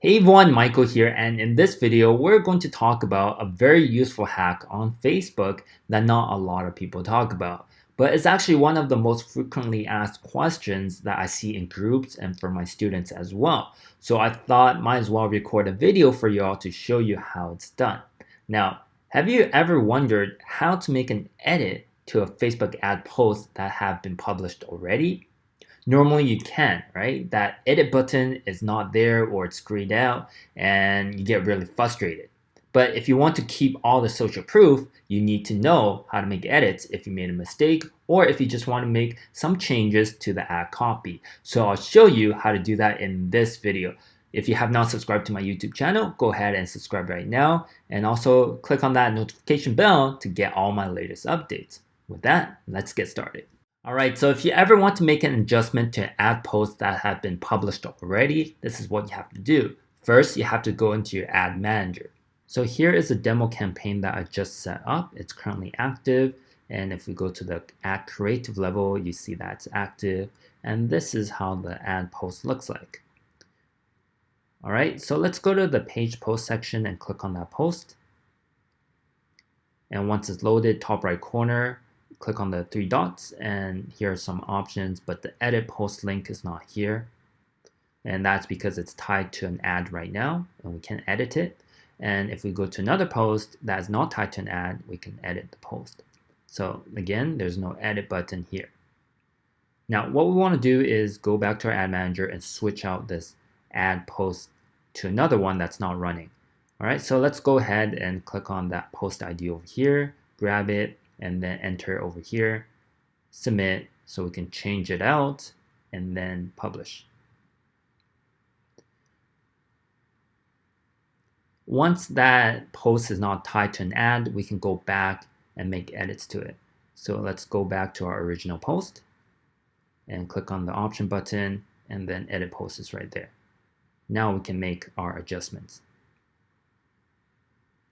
Hey everyone, Michael here, and in this video, we're going to talk about a very useful hack on Facebook that not a lot of people talk about. But it's actually one of the most frequently asked questions that I see in groups and for my students as well. So I thought might as well record a video for y'all to show you how it's done. Now, have you ever wondered how to make an edit to a Facebook ad post that have been published already? Normally you can, right? That edit button is not there or it's grayed out and you get really frustrated. But if you want to keep all the social proof, you need to know how to make edits if you made a mistake or if you just want to make some changes to the ad copy. So I'll show you how to do that in this video. If you have not subscribed to my YouTube channel, go ahead and subscribe right now and also click on that notification bell to get all my latest updates. With that, let's get started. Alright, so if you ever want to make an adjustment to an ad post that have been published already, this is what you have to do. First, you have to go into your ad manager. So here is a demo campaign that I just set up. It's currently active. And if we go to the ad creative level, you see that it's active. And this is how the ad post looks like. Alright, so let's go to the page post section and click on that post. And once it's loaded, top right corner, click on the three dots and here are some options, but the edit post link is not here. And that's because it's tied to an ad right now and we can edit it. And if we go to another post that is not tied to an ad, we can edit the post. So again, there's no edit button here. Now what we want to do is go back to our ad manager and switch out this ad post to another one that's not running. All right, so let's go ahead and click on that post ID over here, grab it, and then enter over here, submit, so we can change it out, and then publish. Once that post is not tied to an ad, we can go back and make edits to it. So let's go back to our original post and click on the option button, and then edit post is right there. Now we can make our adjustments.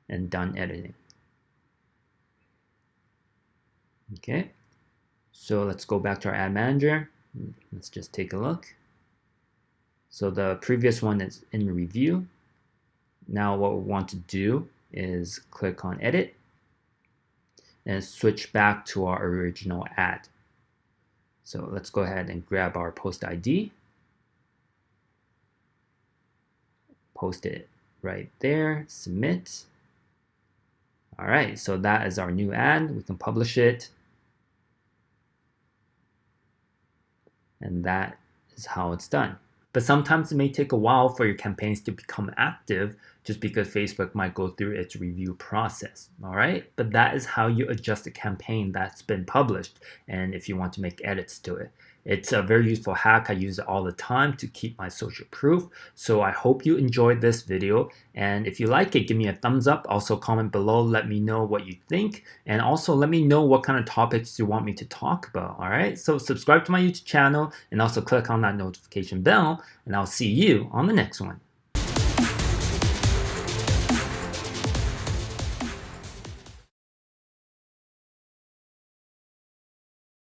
And done editing. Okay, so let's go back to our ad manager. Let's just take a look. So the previous one is in review. Now what we want to do is click on edit and switch back to our original ad. So let's go ahead and grab our post ID. Post it right there, submit. All right, so that is our new ad. We can publish it. And that is how it's done. But sometimes it may take a while for your campaigns to become active just because Facebook might go through its review process, all right? But that is how you adjust a campaign that's been published and if you want to make edits to it. It's a very useful hack. I use it all the time to keep my social proof. So I hope you enjoyed this video. And if you like it, give me a thumbs up. Also comment below, let me know what you think. And also let me know what kind of topics you want me to talk about, all right? So subscribe to my YouTube channel and also click on that notification bell and I'll see you on the next one.